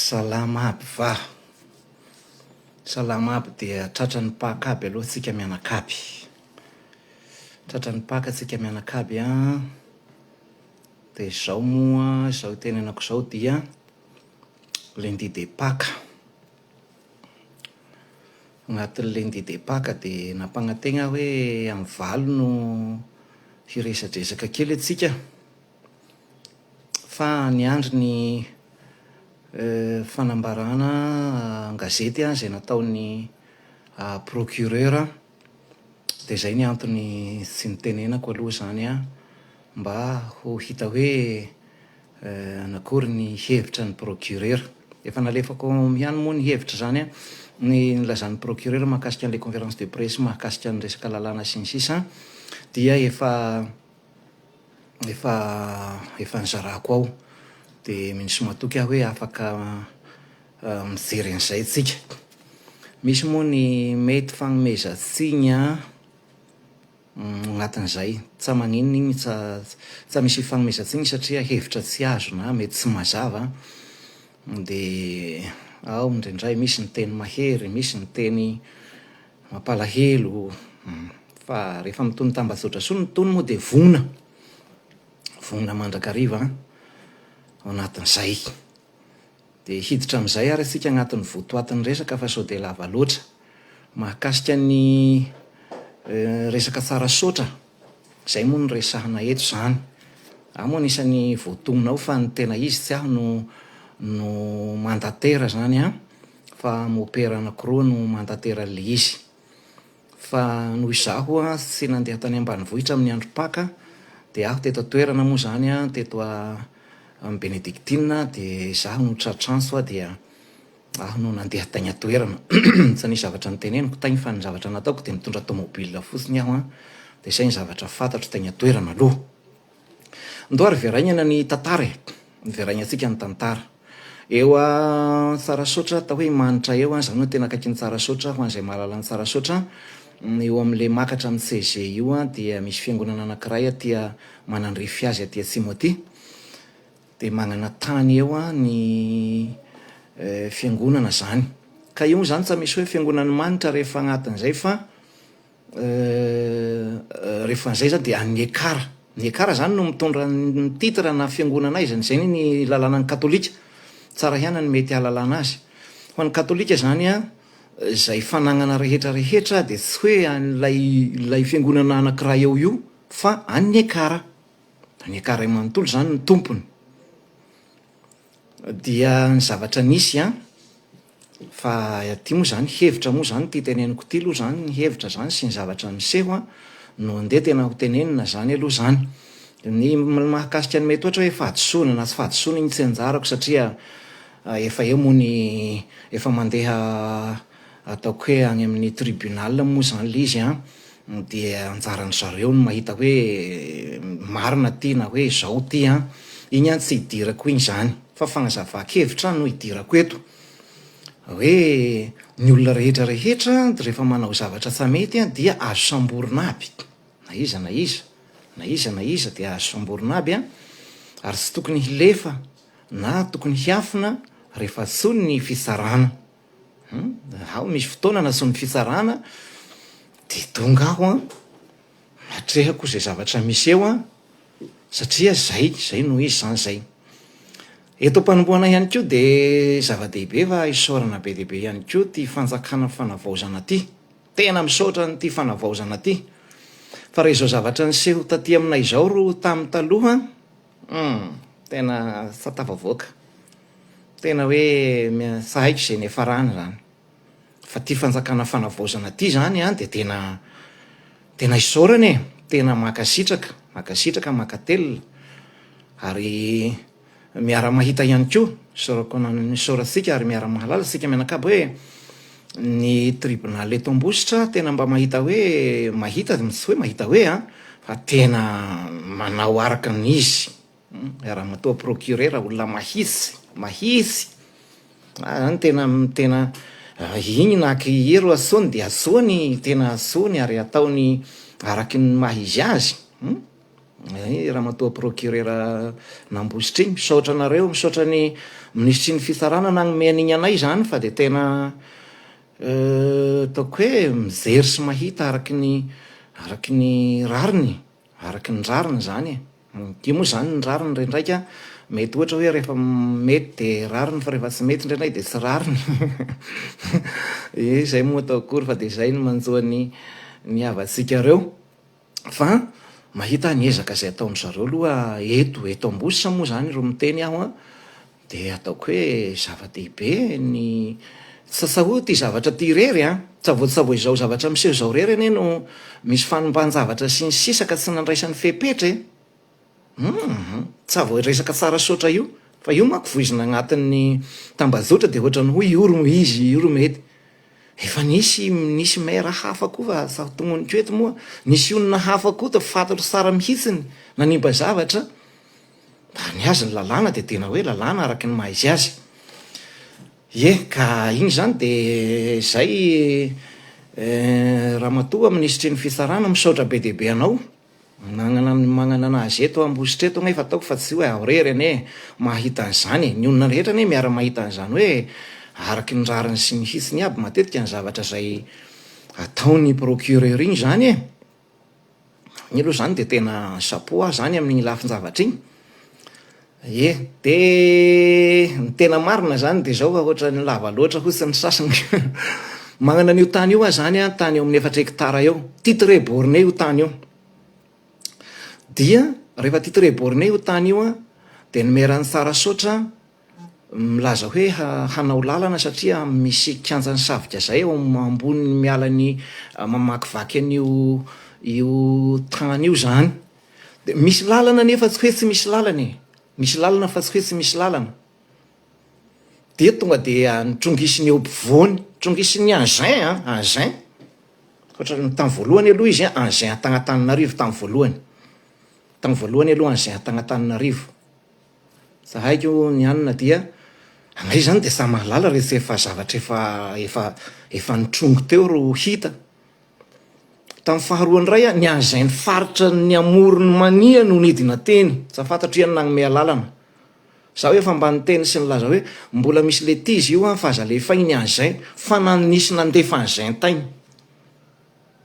Salama aby va. Salama aby dia tratran'ny paka aby aloha tsika mianakavy. Tratran'ny paka tsika mianakavy a. Dia izao moa, izao tenenako izao dia lundi de Pâques. Agnatin'ny lundi de Pâques dia nampagnategna hoe amin'ny valo no hiresadresaka kely atsika. Fa ny andro ny fanambarana gazety izay nataon'ny procureur, dia izay ny antony tsy nitenenako aloha izany mba ho hita hoe anakory ny hevitra ny procureur. Efa nalefako ihany moa ny hevitra izany ny nilazan'ny procureur mahakasika an'ilay conférence de presse mahakasika ny resaka lalàna sy ny sisa, dia efa nizarako ao. Dia minisy matoky aho hoe afaka mijery an'izay tsika. Misy moa ny mety fanomezan-tsiny agnatin'izay, tsa maninona igny, tsa misy fanomezan-tsiny satria hevitra tsy azo na mety tsy mazava. Dia ao indraindray misy ny teny mahery, misy ny teny mampalahelo. Fa rehefa mitony tambazotra so ny tony moa dia vonona mandrakariva ao anatin'izay. Dia hiditra amin'izay ary isika agnatin'ny votoatin'ny resaka fa sao dia lava loatra. Mahakasika ny resaka tsara sotra, izay moa no resahana eto izany. Aho moa anisan'ny voatonona ao fa ny tena izy tsy aho no mandatera izany fa mopera anankiroa no mandatera ilay izy. Fa noho izaho tsy nandeha tany ambanivohitra amin'ny andro Pâques, dia aho teto toerana moa izany teto amin'ny Benedictine, dia izaho no tratranso dia aho no nandeha tany toerana. Tsy nisy zavatra niteneniko tany fa ny zavatra nataoko dia mitondra tomobile fotsiny aho dia izay ny zavatra fantatro tany toerana aloha. Ndao ary verainana ny tantara, verainantsika ny tantara. Eo tsara sotra atao hoe manitra eo izany hoe tena akaiky ny tsara sotra ho an'izay mahalala ny tsara sotra. Eo amin'ilay makatra amin'ny CG io dia misy fiangonana anankiray aty Manandrify azy aty atsimo aty. Dia magnana tany eo ny fiangonana izany. Ka io izany tsa misy hoe fiangonan'ny manitra rehefa agnatin'izay fa rehefa an'izay zany dia any ekara. Ny ekara izany no mitondra ny titra na fiangonana izany, izay ny lalànan'ny katolika. Tsara ihany ny mety hahalalana azy. Ho an'ny katolika izany izay fanagnana rehetra dia tsy hoe an'ilay fiangonana anankiray eo io, fa any ekara. Any ekara manontolo izany ny tompony. Dia ny zavatra nisy fa aty moa izany hevitra moa izany ty teneniko ty aloha izany ny hevitra izany sy ny zavatra niseho no andeha tena ho tenenina izany aloha izany. Ny mahakasika ny mety ohatra hoe fahadisoana na tsy fahadisoana iny tsy anjarako satria efa eo moa ny efa mandeha ataoko hoe any amin'ny tribunal moa izany ilay izy dia anjaran'ny zareo no mahita hoe marina ty na hoe izao ty iny tsy hidirako iny izany, fa fagnazava-kevitra no hidirako eto hoe ny olona rehetra rehefa manao zavatra tsy mety dia azo samborina aby, na iza dia azo samborina aby ary tsy tokony hilefa na tokony hiafina rehefa tsony ny fitsarana. Ao misy fotoana na tsony fitsarana dia tonga aho matrehako izay zavatra misy eo satria zay no izy izany zay. Eto am-panomboana ihany koa dia zava-dehibe fa isaorana be dehibe ihany koa ty fanjakana fanavaozana ty. Tena misaotra n'ity fanavaozana ty. Fa rehefa izao zavatra niseho taty aminay izao ro tamin'ny taloha, tena fatavavoaka. Tena hoe tsy haiko izay nefarana izany. Fa ty fanjakana fanavaozana ty izany dia tena isaorana tena makasitraka, makatelina. Ary miara-mahita ihany koa, isaorantsika ary miara-mahalala sika mianakavy hoe ny tribunal eto Ambositra tena mba mahita hoe tsy hoe mahita hoe fa tena manao araka ny izy. Raha-matoa procureur olona mahitsy. Tena iny na ero asoany dia asoany, tena asoany ary ataony araky ny maha izy azy. raha matoa procureur nambositra iny misaotra anareo, misaotra ny ministry ny fitsarana nagnome an'iny anay zany, fa de tena ataoko hoe mijery sy mahita araky ny rariny zany e. Io moa zany ny rariny ndraindraika mety ohatra hoe rehefa mety de rariny, fa rehefa tsy mety indraindray de tsy rariny. Zay moa atao akory, fa de zay no manjoa ny havatsika reo. Fa mahita niezaka zay ataony zareo aloha eto Ambositra moa zany ro miteny aho a, de ataoko hoe zava-dehibe ny sao ty zavatra ty rery a, tsavoa izao zavatra miseho zao rery ane no misy fanomban-javatra sy ny sisa ka tsy nandraisan'ny fepetra e. Tsy voaresaka tsara soatra io, fa io manko voizina agnatin'ny tambazotra de ohatrany hoe io ro izy, io ro mety. Efa nisy maire hafa koa fa sa tongoniko eto moa, nisy olona hafa koa ta fantatro tsara mihitsiny nanimba zavatra, ny azy ny lalàna de tena hoe lalàna araky ny mahaizy azy. Ka iny zany de zay raha matoa ministry ny fitsarana misaotra be dehibe anao magnana anazy eto Ambositra eto, fa ataoko fa tsy hoe aho rery ane mahita an'izany, ny olona rehetra ane miara mahita an'izany hoe araky ny rariny sy ny hitsiny aby matetika ny zavatra zay ataony procureur iny zany e. Ny aloha zany de tena chapeau zany amin'ny lafin-javatra iny. De ny tena marina zany de zao fa ohatra ny lava loatra fotsiny sasany. Magnana an'io tany io zany a, tany eo amin'ny 4 hectara eo, titre borné io tany io. Dia rehefa titre borné io tany io a, de ny maire-ny Tsarasoatra milaza hoe hanao lalana satria misy kianjan'ny savika zay eo ambony mialany mamakivaky an'io tany io zany. De misy lalana nefa tsy hoe tsy misy lalana e. Misy lalana fa tsy hoe tsy misy lalana. De tonga de nitrongisiny eo ampovoany, trongisiny Anzin Anzin. Ohatrany tamy voalohany aloha izy Anzin Antananarivo tamy voalohany. Tamy voalohany aloha Anzin Antananarivo. Sa haiko ny anina dia anay zany de sa mahalala rehefa efa zavatra efa nitrongo teo ro hita. Tamin'ny faharoany ray ny Anzin ny faritra ny amorony mania no nidina teny, sa fantatro iany nagnome lalana. Sa hoe efa mba niteny sy nilaza hoe mbola misy letizy io fa aza alefa iny Anzin, fa nisy nandefa Anzin tainy.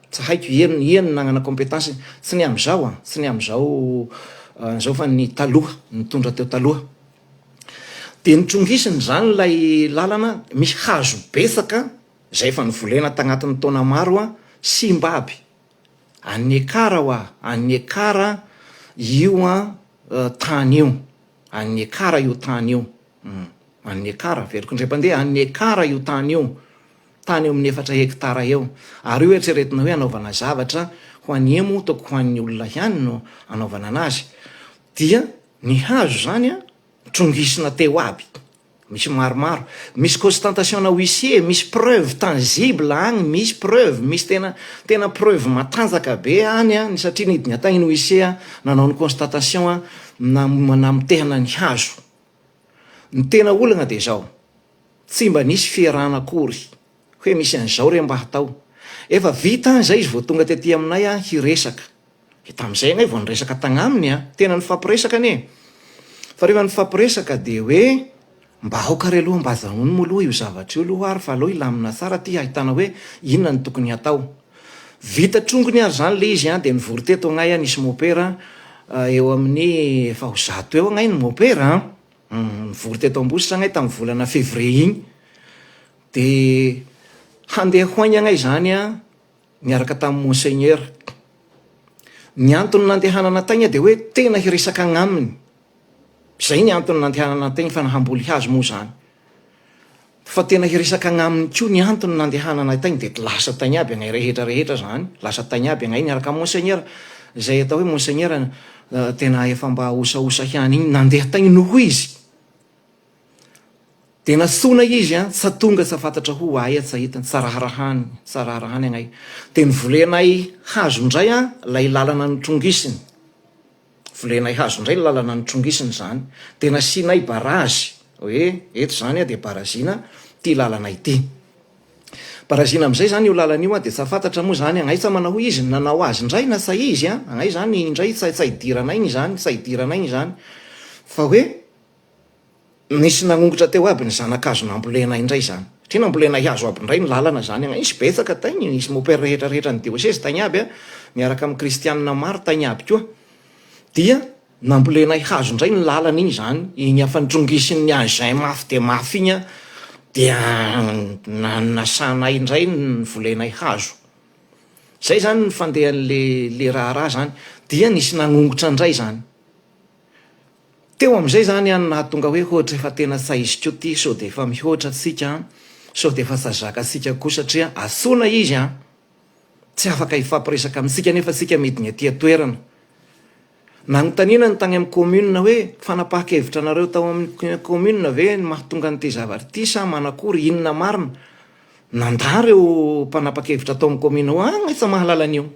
Tsy haiko iany nagnana compétence, tsy ny am'izao tsy ny am'izao zao fa ny taloha, nitondra teo taloha. De nitrongisiny zany lay lalana, misy hazo betsaka zay efa nivolena tagnatin'ny taona maro simba aby. An'ny ekara io tany io. An'ny ekara io tany io. An'ny ekara veriko indray-pandeha, an'ny ekara io tany io. Tany eo amin'ny 4 hectara eo. Ary io eritreretina hoe anaovana zavatra ho an'ny emo, toko ho an'ny olona ihany no anaovana anazy. Dia ny hazo zany trongisina teo aby. Misy maromaro, misy constatation huissier, misy preuve tangible agny, misy preuve, misy tena preuve matanjaka be any satria nidina tagny ny huissier nanao ny constatation namitehana ny hazo. Ny tena olana de zao, tsy mba nisy fiarahana akory hoe misy an'izao re mba hatao. Efa vita zay izy vao tonga tety aminay hiresaka. Tam'izay anay vao niresaka tagnaminy tena nifampiresaka ane. Fa rehefa nifampiresaka de hoe mba aoka re aloha mba zahoany moa aloha io zavatra io aloha ary fa aloha ilamina tsara ty ahitana hoe inona ny tokony hatao. Vita trongony ary zany le izy de nivory teto agnay nisy mopera eo amin'ny efa ho 100 eo agnay ny mopera nivory teto Ambositra agnay tamin'ny volana février iny. De handeha hoaigny agnay zany niaraka tamin'ny monseigneur. Ny antony nandehanana tagny de hoe tena hiresaka agnaminy. Zay ny antony nandehanana tagny fa nahamboly hazo moa zany. Fa tena hiresaka agnaminy koa ny antony nandehanana tagny de lasa tagny aby agnay rehetra zany. Lasa tagny aby agnay niaraka amin'ny monseigneur. Zay atao hoe monseigneur tena efa mba osaosa hiany iny nandeha tagny noho izy. De natsona izy sa tonga sa fantatra ho ay tsy hitany, tsaraharahany agnay. De nivolenay hazo ndray lay lalana nitrongisiny. Volenay hazo ndray lalana nitrongisiny zany. De nasinay barazy hoe eto zany de barazina ty lalana ity. Parazina am'izay zany io lalana io de sa fantatra moa zany agnay sa manao izy nanao azy indray na sa izy agnay zany indray sa idiranay zany sa idiranay zany fa hoe nisy nagnongotra teo aby ny zanakazo nambolenay indray zany satria nambolenay azo aby indray ny lalana zany agnay isy betsaka tainy nisy mopera rehetrarehetra ny diocèse tainy aby miaraka amin'ny kristianina maro tainy aby koa dia nambolenay hazo indray ny lalana iny zany iny afandrongisin'ny agin mafy de mafy iny dia nasanay indray ny volenay hazo zay zany ny fandehan'le raharaha zany dia nisy nagnongotra indray zany teo am'izay zany any nahatonga hoe ohatra efa tena saizy ko ty so de efa mihoatra atsika so de efa sazaka atsika koa satria asona izy tsy afaka ifampiresaka amintsika nefa sika midiny aty toerana nanontaniana ny tany amin'ny commune hoe fanapahakevitra anareo tao amin'ny commune ve mahatonga n'ity zavatra ty sa manakory inona marina nandà reo mpanapakevitra tao amin'ny commune agnatsa mahalala an'io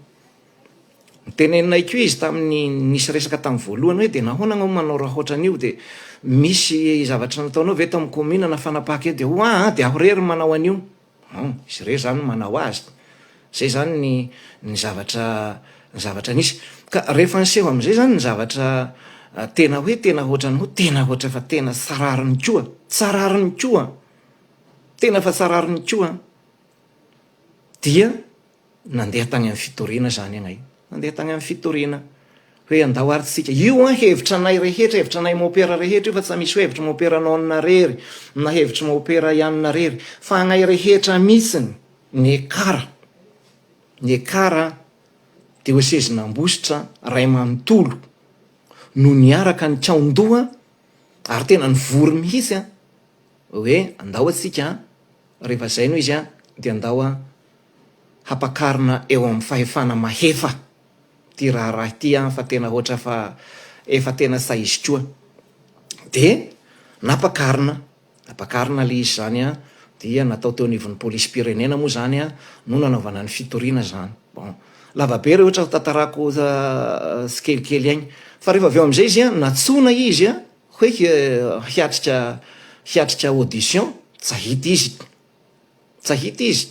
tenenay ko izy tamin'ny nisy resaka tamin'ny voalohany hoe de nahoana anao manao raha ohatran'io de misy zavatra nataonao ve tao amin'ny commune na fanapahakevitra de de aho rery manao an'io izy rery zany manao azy zay zany ny zavatra nisy ka rehefa niseho am'izay zany ny zavatra tena hoe tena ohatrany ho tena ohatra fa tena tsarariny koa tena fa tsarariny koa dia nandeha tany amin'ny fitoriana zany agnay nandeha tany amin'ny fitoriana hoe andao aritsika io hevitra anay rehetra hevitra anay mopera rehetra io fa tsy misy hevitra mopera anao na rery na hevitra mopera ianona rery fa agnay rehetra mihitsiny ny ekara diocèse n'Ambositra ray manontolo no niaraka ny kaondoha ary tena nivory mihitsy hoe andao atsika rehefa zay no izy de andao hampakarina eo amin'ny fahefana mahefa ty raha ty fa tena ohatra fa efa tena saizy koa de napakarina le izy zany dia natao teo anivon'ny polisy pirenena moa zany no nanaovana ny fitoriana zany lavabe re ohatra tantarako tsikelikely agny fa rehefa avy eo am'izay izy natsona izy hoe hiatrika audition tsahita izy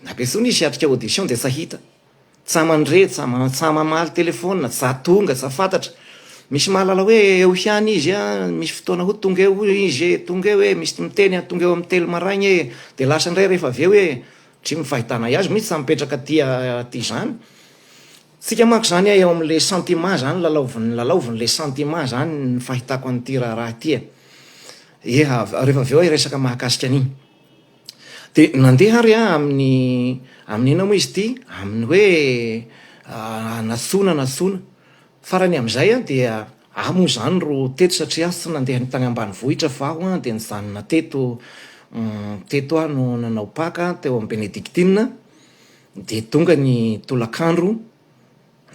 nampetsony izy hiatrika audition de tsahita tsa mandre tsa mamaly telefona tsa tonga tsa fantatra misy mahalala hoe eo hiany izy misy fotoana ho tonga eo izy tonga eo hoe misy miteny tonga eo amin'ny telo maraigny de lasa indray rehefa avy eo hoe tsy mifahitana azy mihitsy sa mipetraka ty zany tsika mako zany eo am'le sentiment zany lalaovin'le sentiment zany ny fahitako an'ity raha ty rehefa avy eo resaka mahakasika an'iny de nandeha ary amin'ny ina moa izy ty amin'ny hoe natsona farany am'izay dia moa zany ro teto satria tsy nandeha ny tany ambany vohitra fa aho de nijanona teto no nanao paka teo amin'ny benedictine de tonga ny tolakandro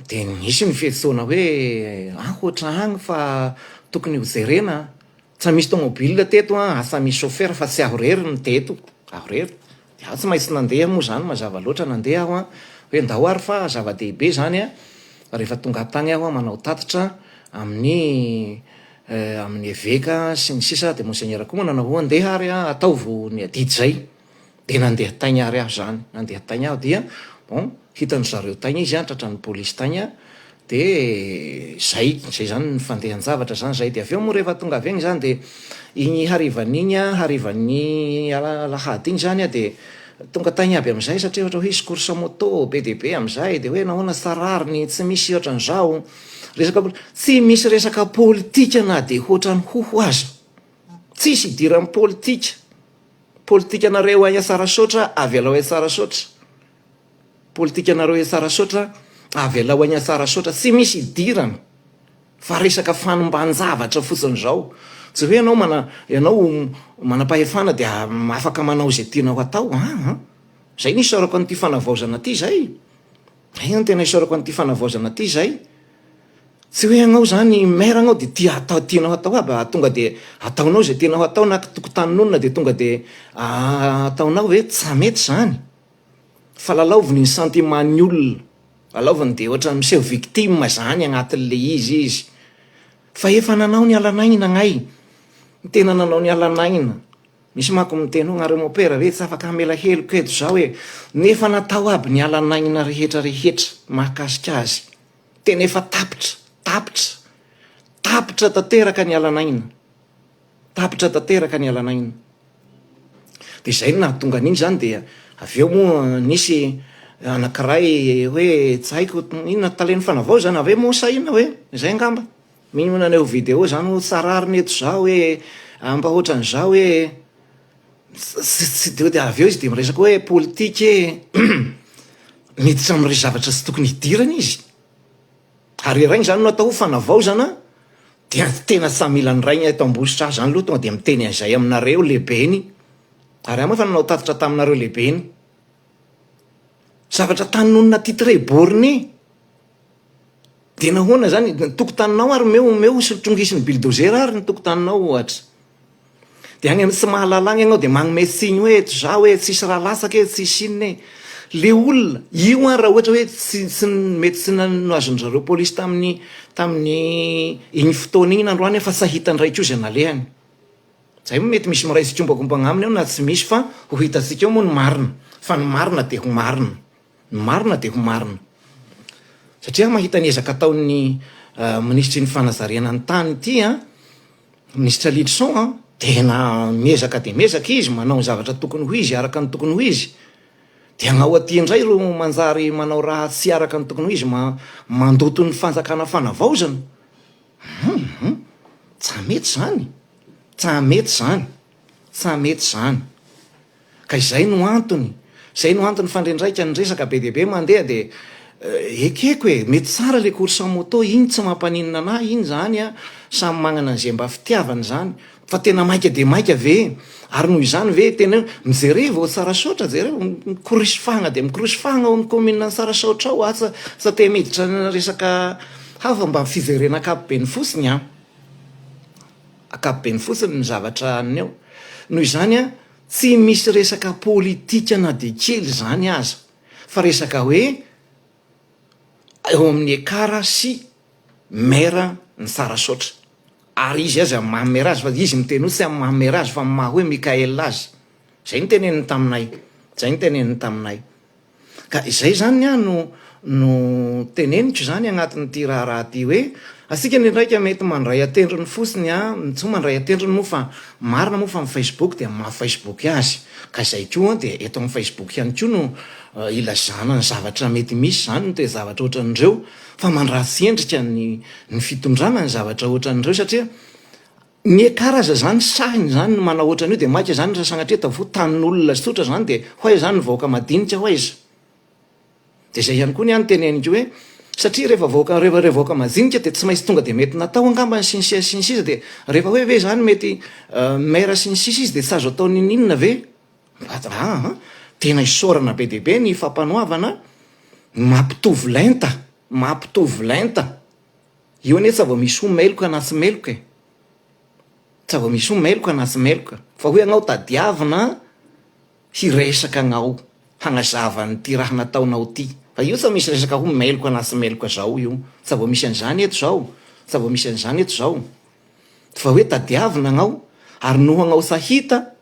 de nisy ny fietsoana hoe ohatra agny fa tokony ho jerena tsy misy tomobile teto asa misy chauffeur fa tsy aho rery ny teto aho rery de tsy maintsy nandeha moa zany mazava loatra nandeha aho hoe ndao ary fa zava-dehibe zany rehefa tonga tany aho manao tatitra amin'ny évêque sy ny sisa de monseigneur koa moa nanao ho andeha ary ataovo ny adidy zay de nandeha tainy ary aho zany nandeha tainy aho dia hitan'ny zareo tainy izy tratran'ny polisy tainy de zay zany ny fandehan-javatra zany zay de avy eo moa rehefa tonga avy egny zany de igny harivan'ny lahady iny zany de tonga tainy aby am'izay satria ohatra hoe hisy course moto be de be am'izay de hoe nahoana sarariny tsy misy ohatran'izao tsy misy resaka politika na de ohatrany hoho azy tsisy idiran'ny politika nareo any tsara sotra avy alao tsara sotra politika nareo tsara sotra avy alao any tsara sotra tsy misy idirana fa resaka fanomban-javatra fotsiny zao tsy hoe ianao manam-pahefana de afaka manao zay tianao atao zay nisy isaorako an'ity fanavaozana ty zay ny tena isaorako an'ity fanavaozana ty zay tsy hoe anao zany maire anao de tianao atao aby tonga de ataonao zay tianao atao na tokotanin'olona de tonga de ataonao hoe tsy mety zany fa lalaoviny ny sentimentny olona lalaoviny de ohatra miseho victime zany agnatin'le izy fa efa nanao ny alanainina agnay ny tena nanao ny alanainina misy mako miteny ho agnareo mopera ve tsy afaka hamela heloka eto zao hoe nefa natao aby ny alanagnina rehetrarehetra mahakasika azy tena efa tapitra tanteraka ny alanagnina, tapitra tanteraka ny alanagnina. De zay nahatonga an'iny zany dia avy eo moa nisy anankiray hoe tsy haiko inona taleny fanavao zany avy eo moa sahina hoe zay angamba mino naneo video zany ho tsarariny eto zao hoe mba ohatran'izao hoe tsy de avy eo izy de miresaka hoe politika miditra am're zavatra tsy tokony hidirana izy. Ary raigny zany no atao ho fanavao zany dia tena tsy mila ny raigny eto ambositra azy zany aloha tonga de miteny an'izay aminareo lehibeny. Ary ama fa nanao tatitra taminareo lehibeny. Zavatra tanonona titre borné. De nahoana zany tokotaninao ary meo solotrongisiny bulldozer ary ny tokotaninao ohatra. De agny amin'ny tsy mahalalagna ianao de magnome siny hoe eto zao hoe tsisy raha lasaka e tsisy inona le olona io raha ohatra hoe tsy mety tsy nazon'zareo polisy tamin'ny igny fotoana igny nandroany fa sahitany ray koa zay nalehany. Zay mety misy miray sy kombakombagna aminy ao na tsy misy fa ho hitatsika eo moa ny marina. Fa ny marina de ho marina. Ny marina de ho marina. Satria mahita ny ezaka ataon'ny ministry ny fanazariana ny tany ity ministra Lidson tena miezaka de miezaka izy manao ny zavatra tokony ho izy araka ny tokony ho izy. De agnao aty indray ro manjary manao raha tsy araka ny tokony ho izy mandoto ny fanjakana fanavaozana. Tsa mety zany. Tsa mety zany. Tsa mety zany. Ka izay no antony. Zay no antony fandrendraika ny resaka be dia be mandeha de ekeko e mety tsara le course en moto iny tsy mampaninona anahy iny zany samy magnana an'izay mba fitiavany zany fa tena maika de maika ve ary noho izany ve tena mijerevo tsara saotra jereo mikorosifagna de mikorosifagna ao amin'ny commune tsara saotra ao asa sa te miditra resaka hafa mba fijerena akapobe ny fotsiny akapobe ny fotsiny ny zavatra aniny eo. Noho izany tsy misy resaka politika na de kely zany aza fa resaka hoe eo amin'ny ekara sy maire ny tsara saotra. Ary izy azy amin'ny maha-maire azy fa izy miteny hoe tsy amin'ny maha-maire azy fa amin'ny maha hoe Mikael azy. Zay ny teneniny taminay. Zay ny teneniny taminay. Ka izay zany no teneniko zany agnatin'ity raha ty hoe asika ndraika mety mandray atendrony fotsiny tsy mandray atendrony moa fa marina moa fa amin'ny Facebook de amin'ny Facebook azy. Ka izay koa de eto amin'ny Facebook ihany koa no ilazana ny zavatra mety misy zany no te zavatra ohatran'ireo fa mandratsy endrika ny fitondrana ny zavatra ohatran'ireo satria ny ekaraza zany sahiny zany no manao ohatran'io de maika zany sasanatria tavo tanin'olona tsotra zany de hoay zany ny vahoaka madinika hoaiza. De zay ihany koa ny any teneniko hoe satria rehefa vahoaka madinika de tsy maintsy tonga de mety natao angamba ny sinsisa de rehefa hoe ve zany mety maire sinsisa izy de tsy azo atao ninina ve tena isorana be deabe ny fampanoavana mampitovy lenta io ane tsy avo misy ho meloka na tsy meloka tsy avo misy ho meloka na tsy meloka fa hoe agnao tadiavina hiresaka agnao hagnazavany ty raha nataonao ty fa io tsy misy resaka ho meloka na tsy meloka zao io tsy avo misy an'izany eto zao tsy avo misy an'izany eto zao fa hoe tadiavina agnao ary noho agnao sahita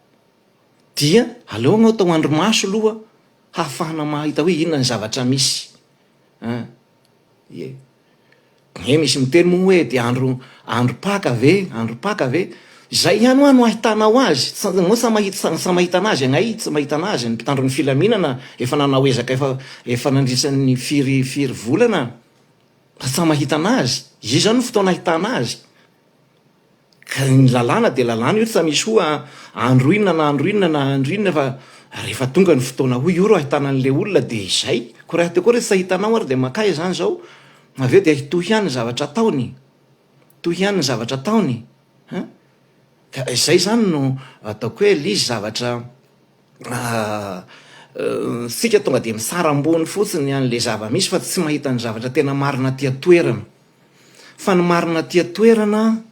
dia aleo agnao tao andro maso aloha hahafahana mahita hoe inona ny zavatra misy misy miteny moa hoe de andro paka ve zay ihany no ahitanao azy mo sa mahita anazy agnay tsy mahita anazy ny mpitandro ny filaminana efa nanao ezaka efa nandrisan'ny firy volana fa tsy mahita anazy izy zany no fotoana ahitana azy. Ka ny lalàna de lalàna io tsy misy hoa andro inona na andro inona na andro inona fa rehefa tonga ny fotoana ho io ro ahitana an'le olona de izay ko raha te koa re tsy ahitanao ary de makay zany zao aveo de hitohy ihany ny zavatra ataony ka izay zany no ataoko hoe lizy zavatra sika tonga de misarambony fotsiny an'le zava-misy fa tsy mahita ny zavatra tena marina tia toerana fa ny marina tia toerana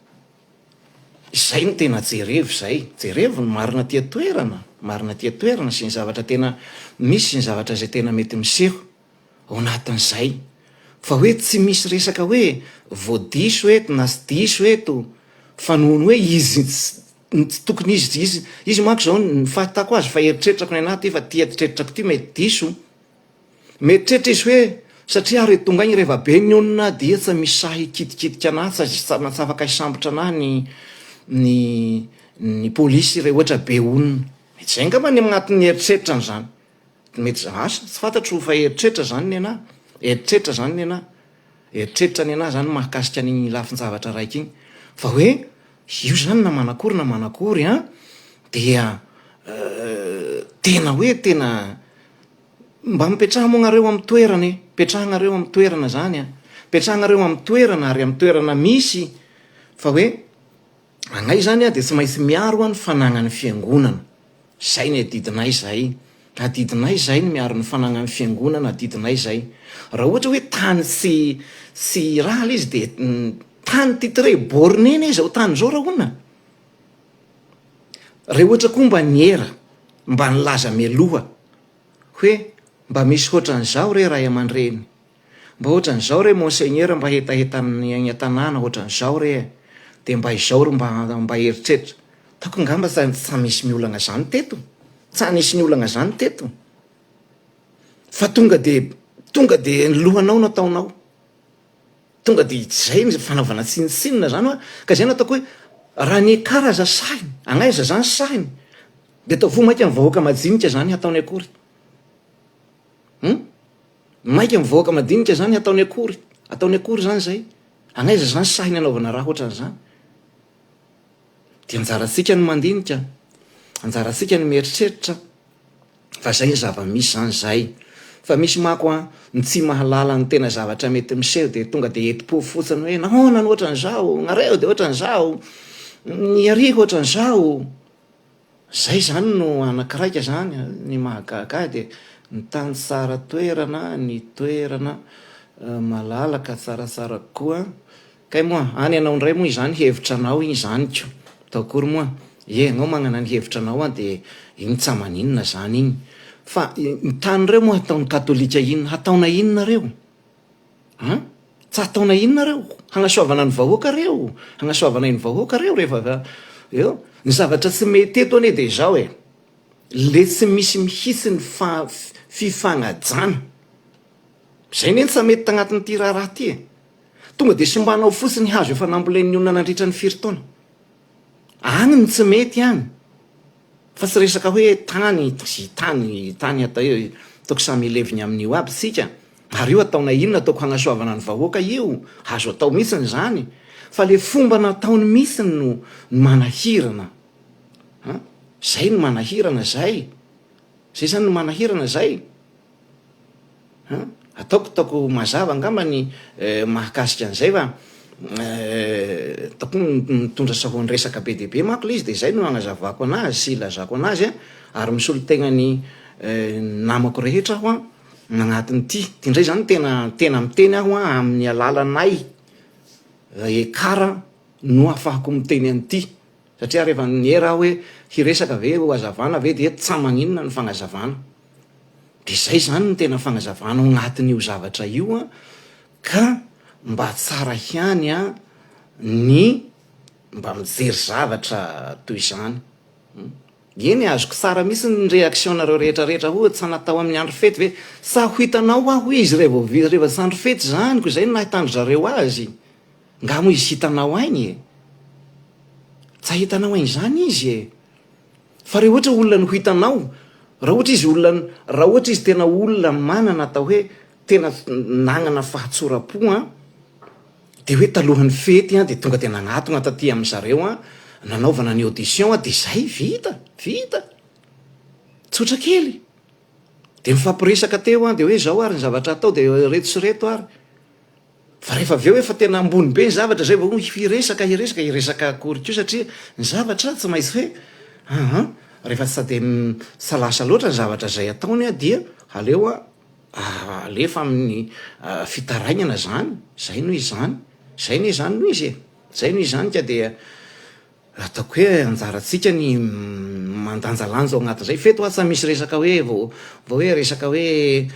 izay no tena jerevo ny marina tia toerana sy ny zavatra tena misy ny zavatra zay tena mety miseho ao anatin'izay fa hoe tsy misy resaka hoe voadiso eto na sy diso eto fa nohony hoe izy tsy tokony izy mako zao nyfahatako azy fa eritreritako ny anaty fa ty eritreritako ty mety diso, mieritreritra izy hoe satria re tonga igny rehefa be ny onona dia tsy misy sahy kitikitika anahy tsy afaka hisambotra anahy ny polisy re ohatra be onona. Mety zay nga many agnatin'ny eritreritra n'zany, mety asa tsy fantatro fa eritreritra zany ny anahy, eritreritra zany ny anahy, eritreritra ny anahy zany mahakasika ny lafin-javatra raiky iny. Fa hoe io zany na manakory a dia tena hoe tena mba mipetraha moa nareo amin'ny toerana, petrahanareo amin'ny toerana zany a, petrahanareo amin'ny toerana ary amin'ny toerana misy, fa hoe anay zany a de tsy maintsy miaro a ny fanagnan'ny fiangonana. Zay ny adidinay zay, adidinay zay ny miaro ny fanagnan'ny fiangonana, adidinay zay. Raha ohatra hoe tany sy raha le izy de tany titre bornena izy ao tany zao raha honina. Re ohatra koa mba niera mba nilaza mialoha hoe mba misy ohatran'izao re ray aman-dreny, mba ohatran'izao re monseigneur mba hetaheta amin'ny tanàna ohatran'izao re, de mba izao ry mba eritreritra. Taoko ngamba sa misy miolagna zany teto, tsa nisy ny olagna zany teto, fa tonga de ny lohanao nataonao, tonga de zay ny fanaovana tsinisinina zany hoa. Ka zay nataoko hoe raha ny karaza sahiny agnaiza zany sahiny de atao vo maika mivahoaka madinika zany ataony akory, maika mivahoaka madinika zany ataony akory zany zay, agnaiza zany sahiny anaovana raha ohatran'zany. De anjaratsika ny mandinika, anjaratsika ny mieritreritra, fa zay ny zava-misy zany zay. Fa misy mako a ny tsy mahalala ny tena zavatra mety miseho de tonga de eti-po fotsiny hoe nahoana ny ohatran'izao, nareo de ohatran'izao, ny ariako ohatran'izao. Zay zany no anakiraika zany ny mahagaga de ny tany tsara toerana, ny toerana malalaka tsaratsara koa. Kay moa any anao ndray moa izany hevitranao iny zanyko, atao akory moa anao magnana ny hevitranao a de iny tsa maninona zany iny. Fa ny tany reo moa ataon'ny katolika inona, ataona inona reo? Tsy ataona inona reo? Hagnasoavana ny vahoaka reo, hagnasoavana ny vahoaka reo rehefa eo. Ny zavatra tsy mety eto ane de zao le tsy misy mihitsy ny fifagnajana. Zay neny sa mety tagnatin'ity raharaha ty tonga de sombanao fotsiny hazo efa nambolen'ny olona nandritra ny 4 taona. Agny ny tsy mety agny. Fa tsy resaka hoe tany atao eo toko samy ileviny amin'io aby sika. Ary io ataona inona ataoko hagnasoavana ny vahoaka io, azo atao mihitsiny zany. Fa le fomba nataony mihitsiny no manahirana. Zay no manahirana zay. Zay zany no manahirana zay. Ataoko mazava angamba ny mahakasika an'izay fa taoko mitondra sahony resaka be deaibe mako le izy de zay no agnazavako anazy sy ilazako anazy ary misy olo tegna namako rehetra aho a agnatin'ity. Ty ndray zany tena miteny aho a amin'ny alalanay ekara no afahako miteny an'ity, satria rehefa niera aho hoe hiresaka ve ho azavana ve de tsa maninona ny fagnazavana. De zay zany ny tena fagnazavana agnatin'io zavatra io a, ka mba tsara hiany a ny mba mijery zavatra toy izany. Eny azoko tsara mihitsy ny réaction-nareo rehetrarehetra ohatsy tsy natao amin'ny andro fety ve sa ho hitanao aho izy rehefa tsy andro fety zany ko zay no nahitandro zareo azy. Nga mo izy hitanao ainy tsy hitanao ainy zany izy fa re ohatra olona no hitanao, raha ohatra izy tena olona manana atao hoe tena nagnana fahatsorapo de hoe talohan'ny fety de tonga de nagnatona taty amin'zareo nanaovana ny audition de zay vita tsotra kely de mifampiresaka teo de hoe zao ary ny zavatra atao de reto sy reto ary. Fa rehefa aveo efa tena ambony be ny zavatra zay vao hiresaka akory ko satria ny zavatra tsy maintsy hoe rehefa sady salasa loatra ny zavatra zay ataony dia aleo alefa amin'ny fitarainana zany. Zay no izany no izy zay no izany ka de ataoko hoe anjaratsika ny mandanjalanja ao anatin'izay feto sa misy resaka hoe vao hoe resaka hoe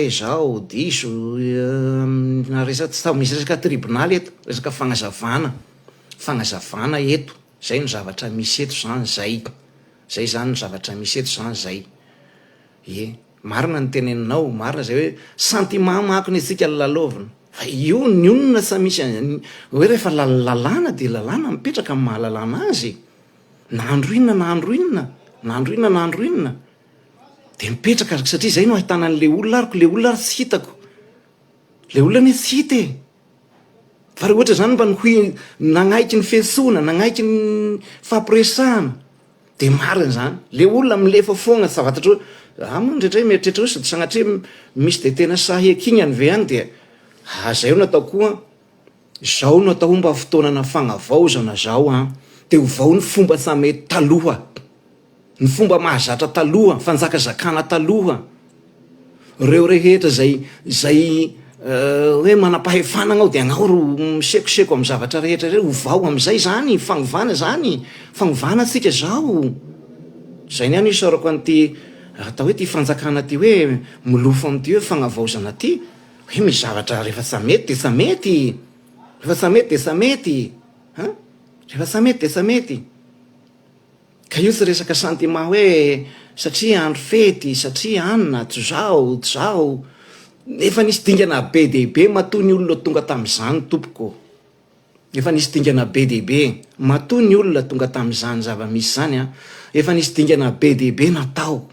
zao diso na resaka tsy misy resaka tribonaly eto, resaka fagnazavana eto zay no zavatra misy eto zany zay zany no zavatra misy eto zany zay. Marina ny teneninao, marina zay hoe sentiment makony isika lalaovina. Fa ionona sa misy hoe rehefa lalàna de lalàna mipetraka amin'ny mahalalàna azy. Nahandro inona de mipetraka, satria zay no ahitana an'le olona ariko, le olona ary tsy hitako, le olona ny tsy hita e. Fa reha ohatra zany mba ny nagnaiky ny fiantsoana, nagnaiky ny fampiresahana, de marina zany. Le olona milefa foana zavatra ndrindray mieritreritra hoe sady sagnatria misy de tena sahekignany ve any de zay no atao koa, zao no atao mba fotoanana fagnavao zao na zao de ho vao ny fomba samety taloha, ny fomba mahazatra taloha, fanjakazakana taloha. Reo rehetra zay hoe manam-pahefanana ao de agnao ro misekoseko amin'ny zavatra rehetra ho vao amin'izay zany fagnovana antsika zao. Zay niany isaorako an'ity atao hoe ty fanjakana ty hoe milofo amin'ty hoe fagnavaozana ty, hoe misy zavatra rehefa samety de samety, rehefa samety de samety, rehefa samety de samety. Ka io tsy resaka sentiment hoe satria andro fety, satria anona tsy zao, efa nisy dingana be dehibe matoa ny olona tonga tamin'izany tompoko. Efa nisy dingana be dehibe matoa ny olona tonga tamin'izany zava-misy zany efa nisy dingana be dehibe natao.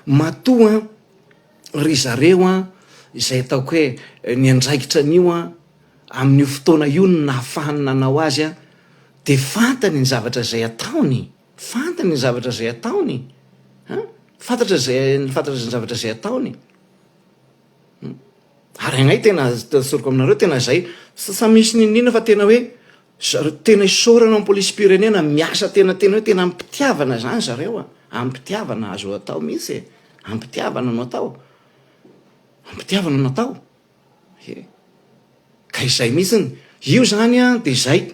Matoa ry zareo izay ataoko hoe ny andraikitra an'io amin'io fotoana io no nahafahany nanao azy de fantany ny zavatra zay ataony, fantany ny zavatra zay ataony, fantatra ny zavatra zay ataony. Ary agnay tena soroko aminareo tena zay, sa misy ninina fa tena hoe tena isorana amin'ny polisim-pirenena miasa tena hoe tena ampitiavana zany zareo ampitiavana azo atao mihitsy ampitiavana no atao, ampitiavana no atao. Ka izay mihitsiny io zany de zay.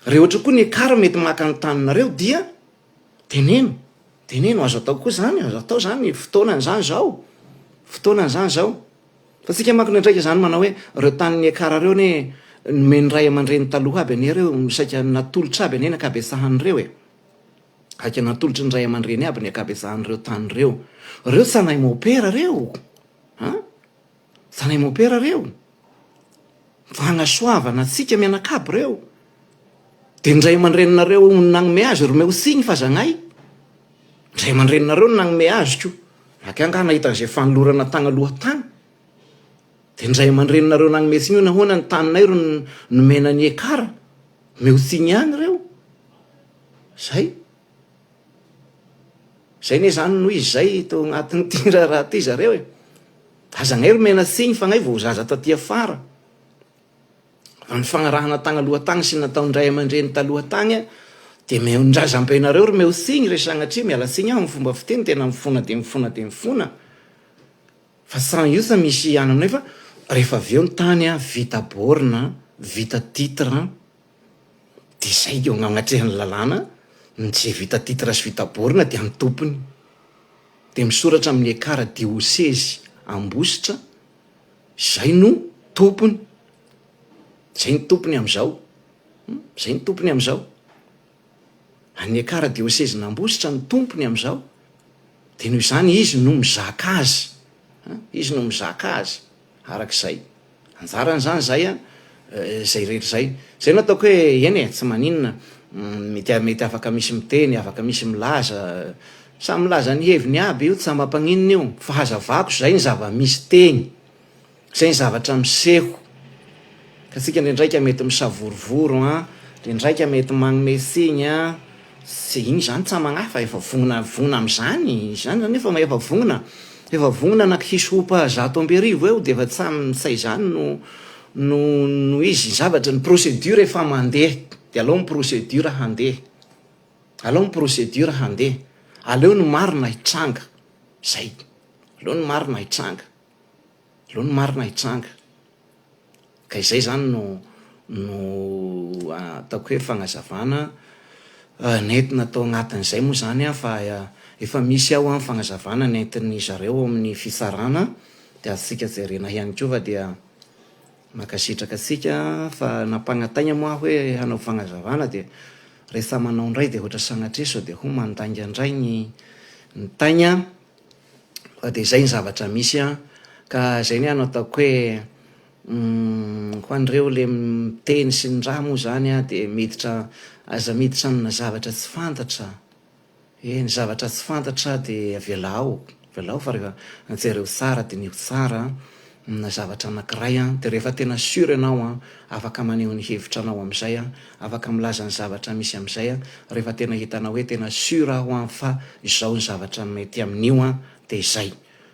Reha ohatra koa ny ekara mety maka ny taninareo dia teneno azo atao koa zany, azo atao zany fotoanany zany zao. Fa tsika manko ndraika zany manao hoe reo tanin'ny ekara reo ne nomeny ray aman-dreny taloha aby an'ireo misaika natolotra aby ane akabesahan'ireo aka natolotry ny ray aman-dreny aby ny akabesahan'ireo tanireo. Reo sanay mopera reo, sanay mopera reo, fagnasoavana atsika mianakavy reo. De ndray aman-dreninareo nagnome azy romeo signy fa zagnay, ndray aman-dreninareo nagnome azy ko akanga nahita zay fanolorana tagna aloha-tany. De ndray aman-dreninareo nagnome signy io nahoana ny taninay ro nomena ny ekara, meo signy any reo. Zay ne zany noho izy zay to agnatin'ny ty raha ty zareo aza ngay ro mena signy fa ngay vao zaza taty afara. Ny fagnarahana tagna aloha-tagny sy nataondray aman-dreny taloha-tagny de ndrazam-penareo ro meo signy resagnatria miala signy amin'ny fomba fiteny tena mifona. Fa sans io sa misy ananay fa rehefa avy eo ny tany vita borna, vita titre de zay eo agnatrehan'ny lalàna zay vita titre sy vita borna de amin'ny tompony. De misoratra amin'ny ekara diocèse Ambositra, zay no tompony. Zay ny tompony am'izao. Zay ny tompony am'izao. Any ekara diocèse n'Ambositra ny tompony am'izao. De noho izany izy no mizaka azy. Izy no mizaka azy. Arak'izay. Anjarany zany zay zay rehetra zay. Zay no ataoko hoe eny tsy maninona mety afaka misy miteny, afaka misy milaza, samy milaza ny heviny aby io tsy samy mampaninona io. Fa hazavako zay ny zava-misy teny. Zay ny zavatra miseho. Ka tsika ndraindraika mety misavorovoro ndraindraika mety magnome signy sy iny zany tsy magnahy fa efa vonona am'izany zany nefa efa vonona anak'isopa 100 eo de efa tsy say zany no izy zavatra ny procédure efa mandeha de aleo ny procédure handeha, aleo ny marina hitranga zay, aleo ny marina hitranga. Ka izay zany no ataoko hoe fagnazavana nentina atao agnatin'izay moa zany fa efa misy ao fagnazavana nentin'ny zareo amin'ny fitsarana de atsika jerena ihany koa fa dia makasitraka asika fa nampagnataina moa hoe hanao fagnazavana dia rehefa manao indray dia ohatra sagnatria sao dia ho mandanga indray ny taina fa dia zay ny zavatra misy a. Ka zay ny ano ataoko hoe ho an'ireo le miteny sy ny raha moa zany a dia miditra aza miditra amina zavatra tsy fantatra. Ny zavatra tsy fantatra dia velao fa rehefa jereo tsara dia ny tsara na zavatra anankiray a dia rehefa tena sûr ianao a afaka maneho ny hevitra anao am'izay a, afaka milaza ny zavatra misy am'izay a. Rehefa tena hitanao hoe tena sûr aho a fa izao ny zavatra mety amin'io a dia izay.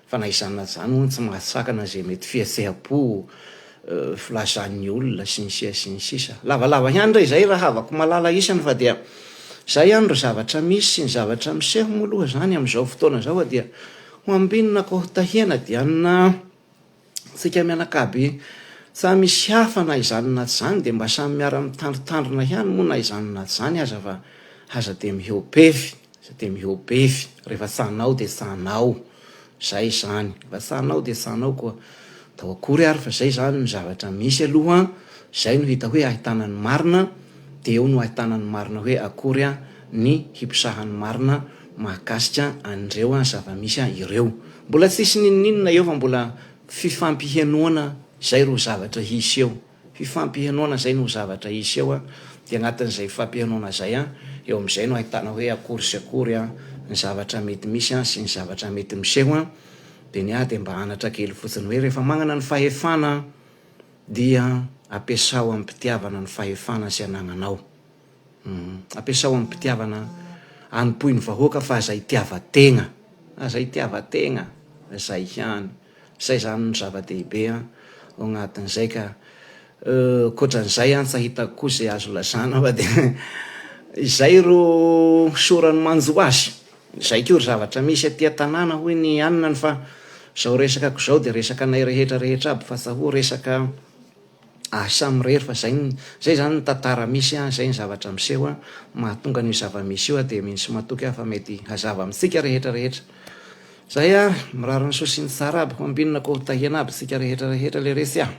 Fa na izany na zany hono tsy mahasakana zay mety fihetseha-po filazan'ny olona sy ny sisa. Lavalava ihany ndray zay raha havako malala isany fa dia zay ihany ro zavatra misy sy ny zavatra miseho moaloha zany am'izao fotoana zao dia ho ambinina ko tahena dia na tsika mianakaby sa misy hafa na izany na tsy zany dia mba samy miara mitandrotandrona ihany moa na izany na tsy zany aza fa aza dia mihopefy rehefa tsanao dia tsanao zay zany, rehefa tsanao dia tsanao koa tao akory ary fa zay zany ny zavatra misy aloha. Zay no hita hoe ahitana ny marina dia eo no ahitana ny marina hoe akory a ny hipisahan'ny marina mahakasika an'ireo zava-misy ireo. Mbola tsisy ninninona eo fa mbola fifampihenoana zay ro zavatra hisy eo. Fifampihenoana zay no zavatra hisy eo a. Dia agnatin'izay fifampihenoana zay a eo am'izay no ahitana hoe akory sy akory a ny zavatra mety misy a sy ny zavatra mety miseho a. Dia ny dia mba hanatra kely fotsiny hoe rehefa magnana ny fahefana dia ampiasao amin'ny mpitiavana ny fahefana sy anagnanao. Ampiasao amin'ny mpitiavana anompoy ny vahoaka fa aza itiavan-tegna, zay ihany. Zay zany ny zava-dehibe ao agnatin'izay ka koatran'izay a tsy ahitako koa zay azo lazana fa dia izay ro soran'ny manjoasy. Zay koa ry zavatra misy aty an-tanàna hoy ny anona fa zao resakako zao dia resaka anay rehetra aby fa tsaho resaka samy rery fa zay zany ny tantara misy a, zay ny zavatra miseho a mahatonga ny zava-misy io a dia misy matoky aho fa mety hazava amintsika rehetra. Zay a mirary ny soa sy ny tsara aby ho ambinina ko tahena aby sika rehetra le resy a.